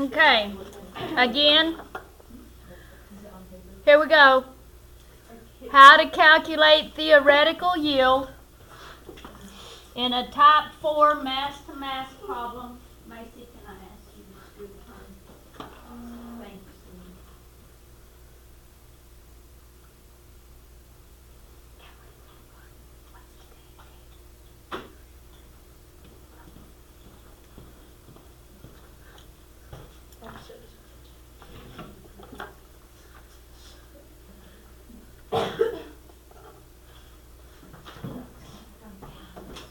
Okay, again, here we go. How to calculate theoretical yield in a type 4 mass-to-mass problem. Macy, can I ask you to do the time? Thanks.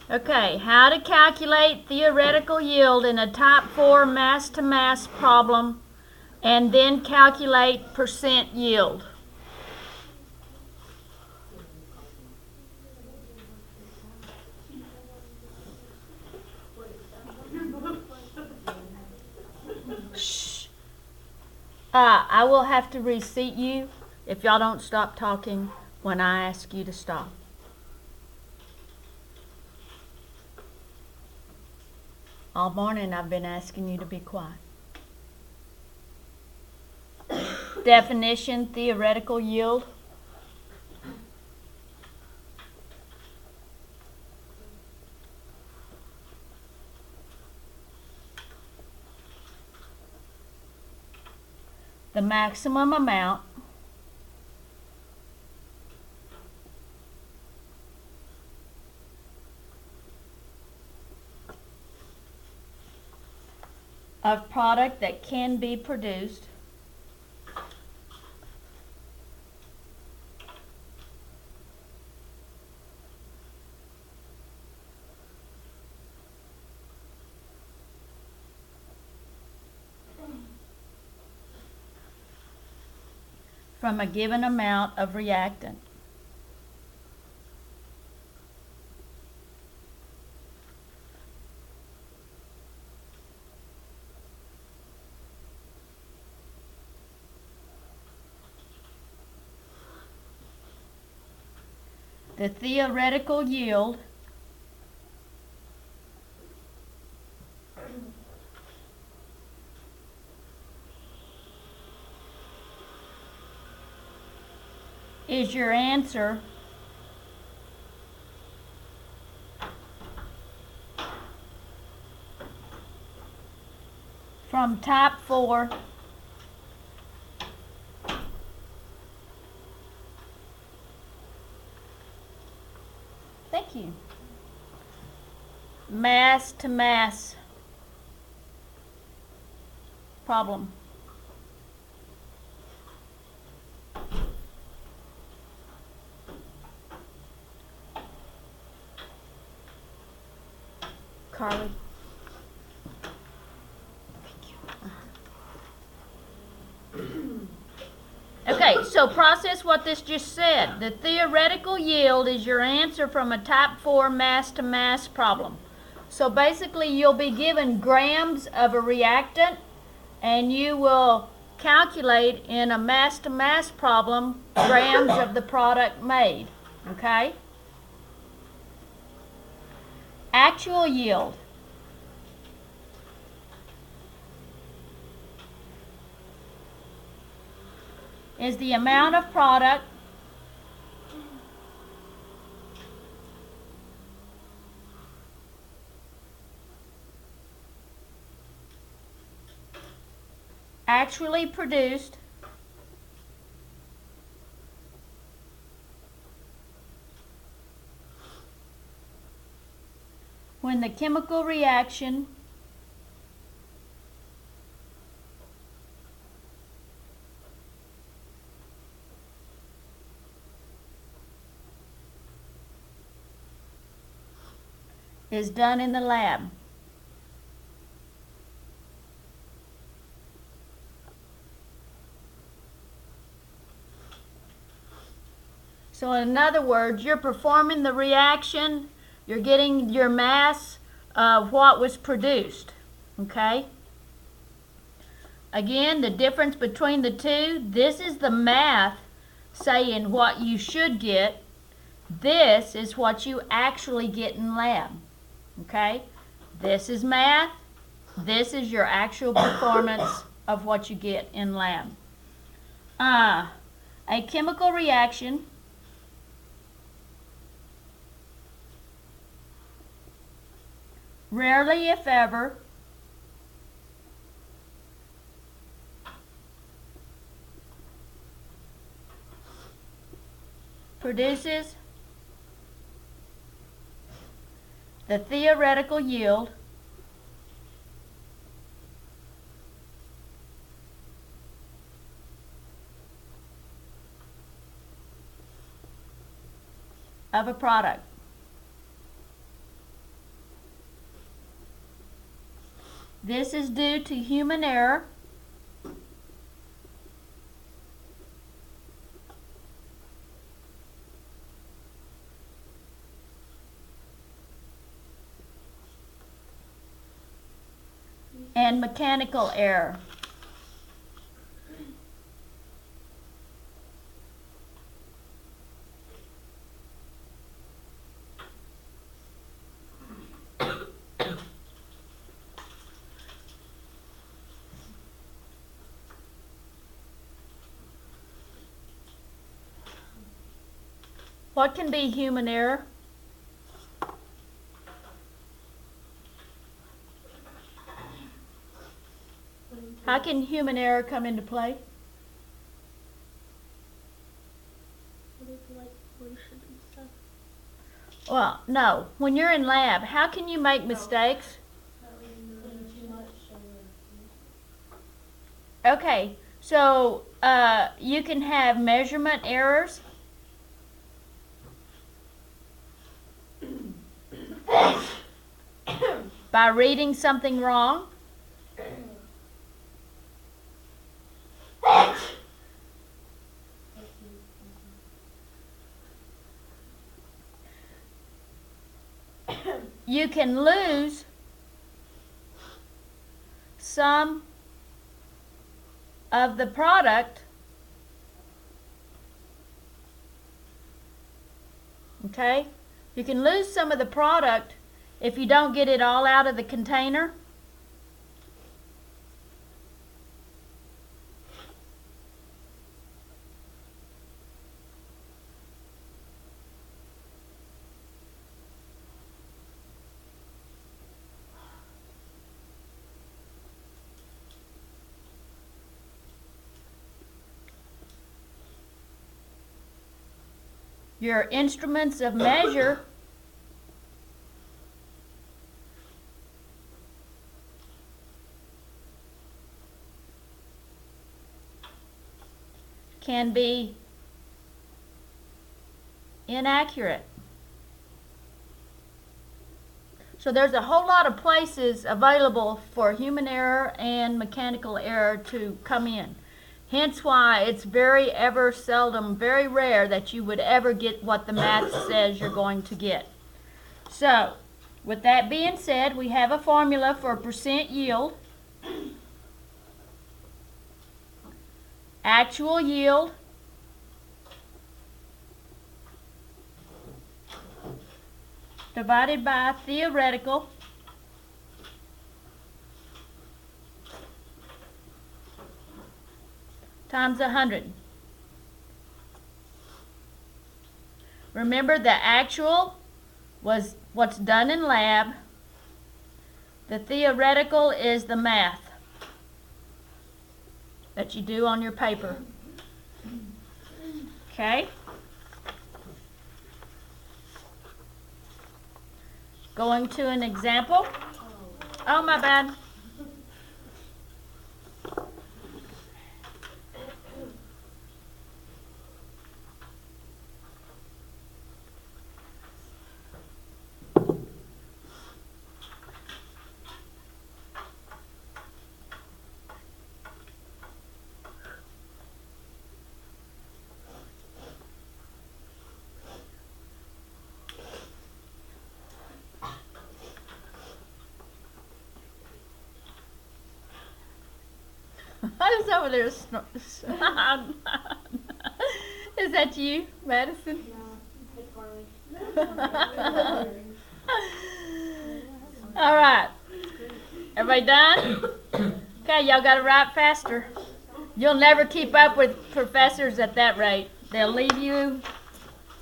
Okay, how to calculate theoretical yield in a type 4 mass-to-mass problem and then calculate percent yield. Shh. I will have to reseat you if y'all don't stop talking when I ask you to stop. All morning I've been asking you to be quiet. Definition, theoretical yield. The maximum amount of product that can be produced from a given amount of reactant. The theoretical yield is your answer from type 4 Thank you. Mass-to-mass problem. Carly. Okay, so process what this just said. The theoretical yield is your answer from a type 4 mass-to-mass problem. So basically you'll be given grams of a reactant and you will calculate in a mass-to-mass problem grams of the product made. Okay? Actual yield. Is the amount of product actually produced when the chemical reaction is done in the lab. So in other words, you're performing the reaction, you're getting your mass of what was produced, okay? Again, the difference between the two, this is the math saying what you should get. This is what you actually get in lab, okay? This is math, This is your actual performance of what you get in lab. A chemical reaction rarely, if ever, produces the theoretical yield of a product. This is due to human error and mechanical error. What can be human error? How can human error come into play? Well, no. When you're in lab, how can you make mistakes? Okay, so you can have measurement errors. By reading something wrong. You can lose some of the product, okay? You can lose some of the product if you don't get it all out of the container. Your instruments of measure can be inaccurate. So there's a whole lot of places available for human error and mechanical error to come in. Hence why it's very very rare that you would ever get what the math says you're going to get. So, with that being said, we have a formula for percent yield. Actual yield divided by theoretical times 100. Remember, the actual was what's done in lab. The theoretical is the math that you do on your paper. Okay? Going to an example. Oh, my bad. I was over there. Is that you, Madison? No. All right. Everybody done? Okay, y'all gotta write faster. You'll never keep up with professors at that rate. They'll leave you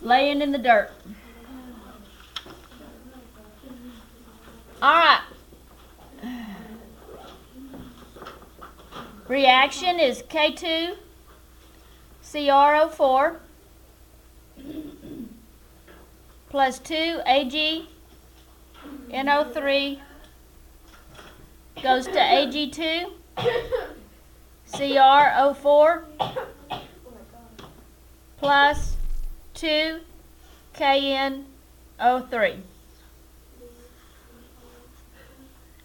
laying in the dirt. All right. Reaction is K2 CrO4 plus 2 AgNO3 goes to Ag2 CrO4 plus 2 KNO3.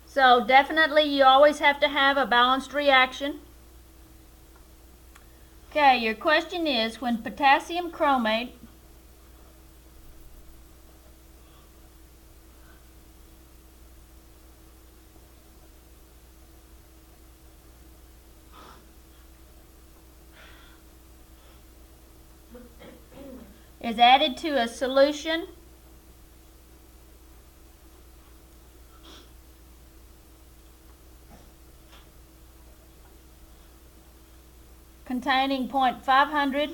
So definitely you always have to have a balanced reaction. Okay, your question is, when potassium chromate is added to a solution containing 0.500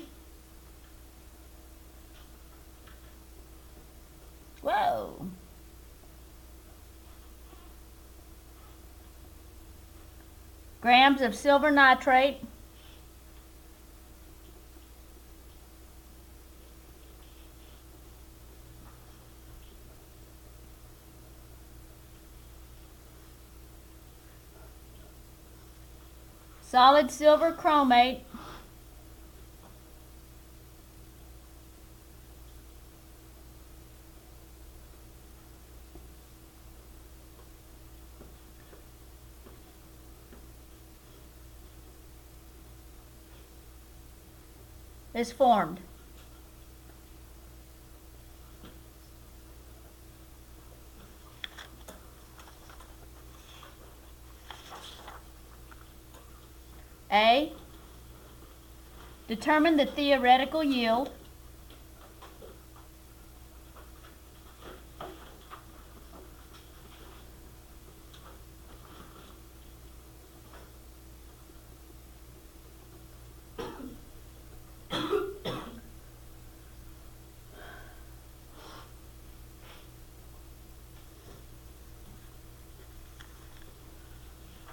grams of silver nitrate solid silver chromate is formed. A. Determine the theoretical yield.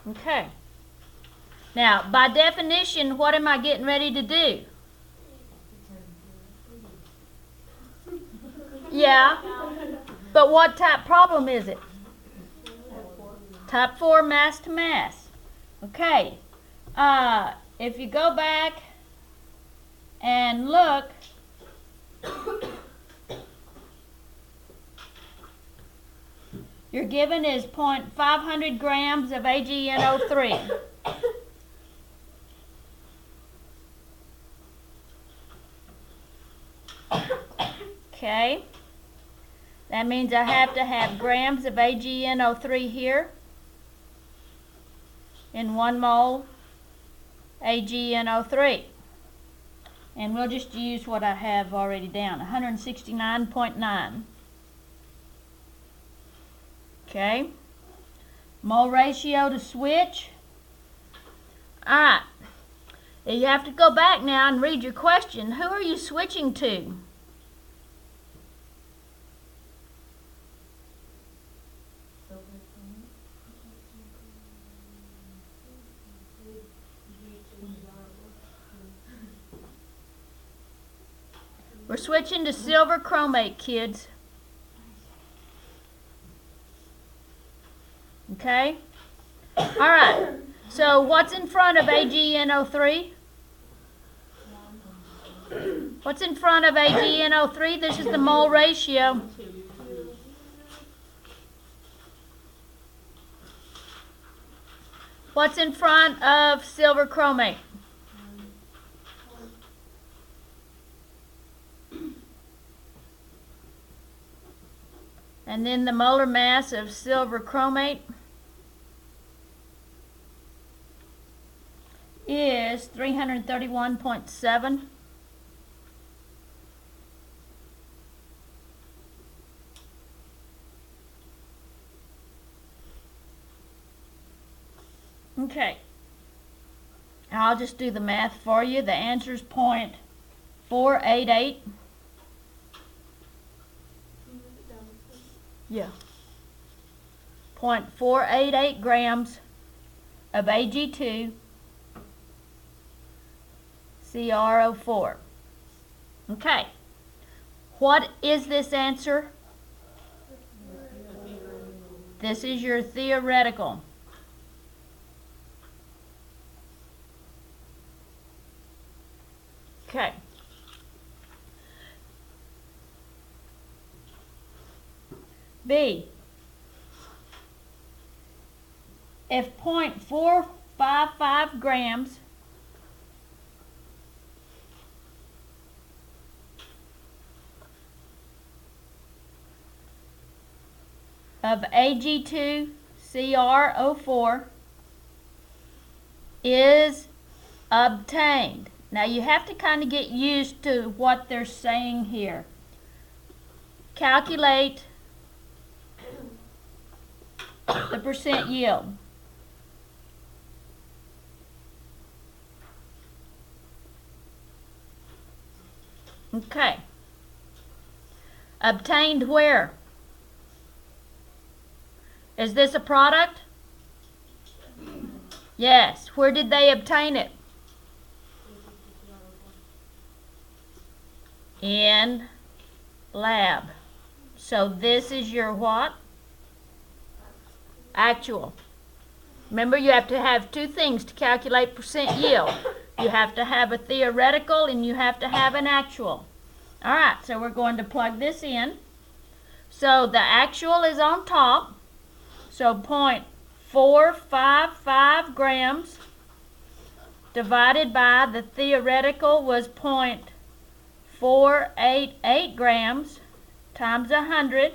Okay. Now, by definition, what am I getting ready to do? Yeah, but what type problem is it? Type 4 mass to mass. Okay, if you go back and look, you're given is 0.500 grams of AgNO3. Okay, that means I have to have grams of AgNO3 here in 1 mole AgNO3. And we'll just use what I have already down, 169.9. Okay, mole ratio to switch. Alright, you have to go back now and read your question. Who are you switching to? We're switching to silver chromate, kids. Okay? Alright, so what's in front of AgNO3? What's in front of AgNO3? This is the mole ratio. What's in front of silver chromate? And then the molar mass of silver chromate is 331.7. Okay. I'll just do the math for you. The answer is 0.488. Yeah. 0.488 grams of Ag2 CrO4. Okay. What is this answer? This is your theoretical. Okay. B. If 0.455 grams of Ag2CrO4 is obtained. Now you have to kind of get used to what they're saying here. Calculate the percent yield. Okay. Obtained where? Is this a product? Yes. Where did they obtain it? In lab. So this is your what? Actual. Remember, you have to have two things to calculate percent yield. You have to have a theoretical and you have to have an actual. All right, so we're going to plug this in. So the actual is on top. So 0.455 grams divided by the theoretical was 0.488 grams times 100.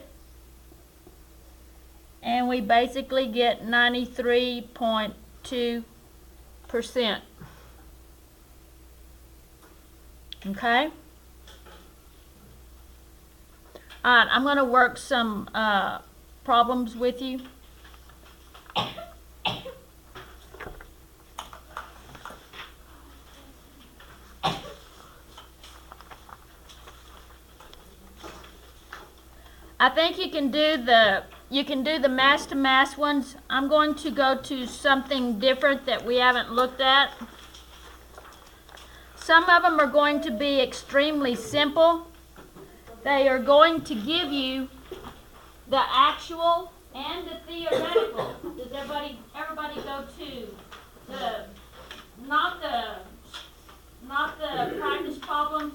And we basically get 93.2%. Okay? Alright, I'm going to work some problems with you. I think you can do the mass to mass ones. I'm going to go to something different that we haven't looked at. Some of them are going to be extremely simple. They are going to give you the actual and the theoretical. Does everybody go to the not the practice problems?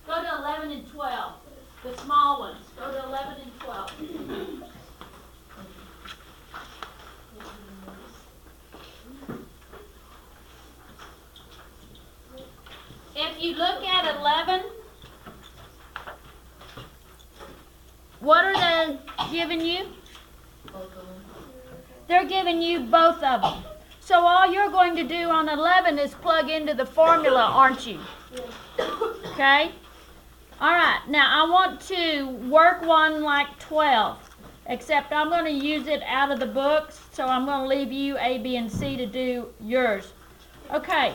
Go to 11 and 12. The small ones. Go to 11 and 12. If you look at 11, what are they giving you? They're giving you both of them. So all you're going to do on 11 is plug into the formula, aren't you? Okay? All right, now I want to work one like 12, except I'm going to use it out of the books, so I'm going to leave you A, B, and C to do yours. Okay.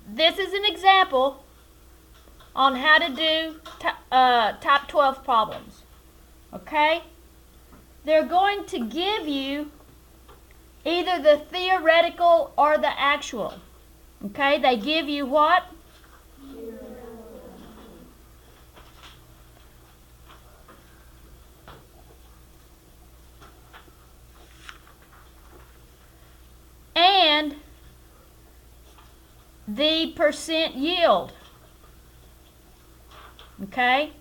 This is an example on how to do top 12 problems. Okay? They're going to give you either the theoretical or the actual. Okay? They give you what? And the percent yield. Okay?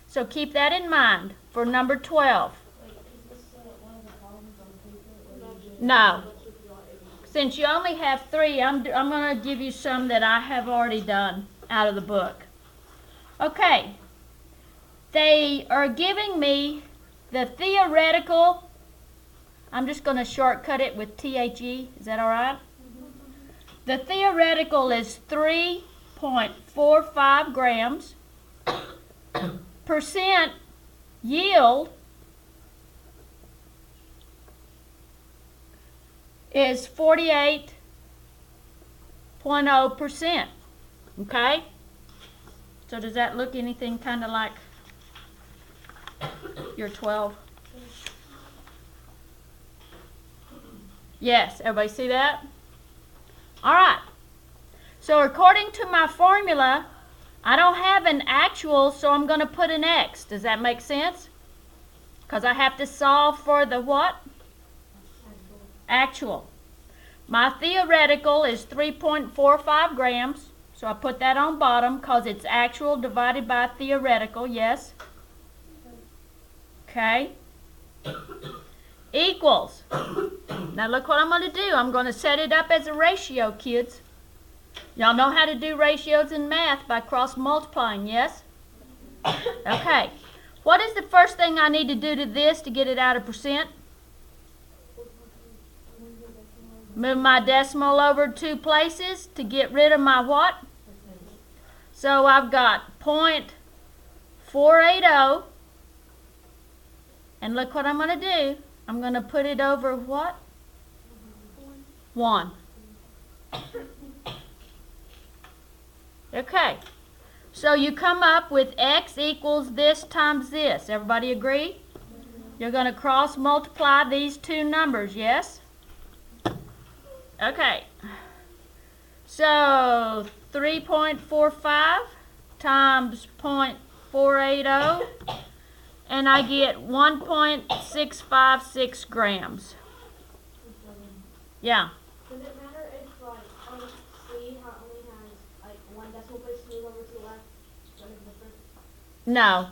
So keep that in mind for number 12. No. Since you only have 3, I'm going to give you some that I have already done out of the book. Okay. They are giving me the theoretical. I'm just going to shortcut it with THE. Is that all right? The theoretical is 3.45 grams. Percent yield is 48.0%. Okay? So does that look anything kind of like your 12? Yes, everybody see that? All right. So according to my formula, I don't have an actual, so I'm going to put an X. Does that make sense? Because I have to solve for the what? Actual. My theoretical is 3.45 grams. So I put that on bottom because it's actual divided by theoretical, yes? Okay. Equals. Now look what I'm going to do. I'm going to set it up as a ratio, kids. Y'all know how to do ratios in math by cross multiplying, yes? Okay. What is the first thing I need to do to this to get it out of percent? Move my decimal over 2 places to get rid of my what? So I've got 0.480. And look what I'm going to do. I'm going to put it over what? 1. Okay. So you come up with x equals this times this. Everybody agree? You're going to cross multiply these two numbers, yes? Okay. So 3.45 times 0.480, and I get 1.656 grams. Yeah. Does it matter if, like, on C only has, like, 1 decimal place to move over to the left? Does that make a difference? No.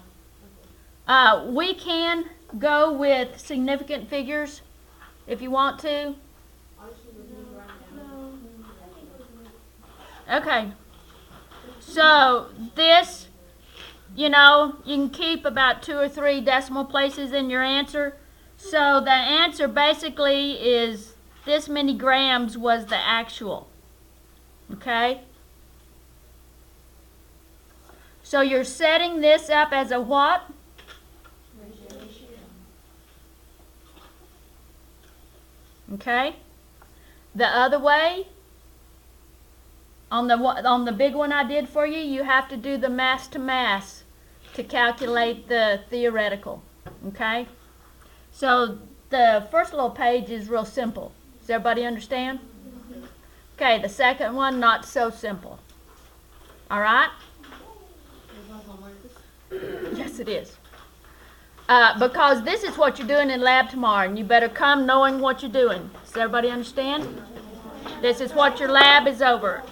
We can go with significant figures if you want to. I'll just move it right now. Okay. So this, you know, you can keep about 2 or 3 decimal places in your answer. So the answer basically is this many grams was the actual. Okay? So you're setting this up as a what? Okay? The other way, on the big one I did for you, you have to do the mass to mass to calculate the theoretical. Okay? So the first little page is real simple. Does everybody understand? Okay, the second one, not so simple. All right? Yes, it is. Because this is what you're doing in lab tomorrow, and you better come knowing what you're doing. Does everybody understand? This is what your lab is over.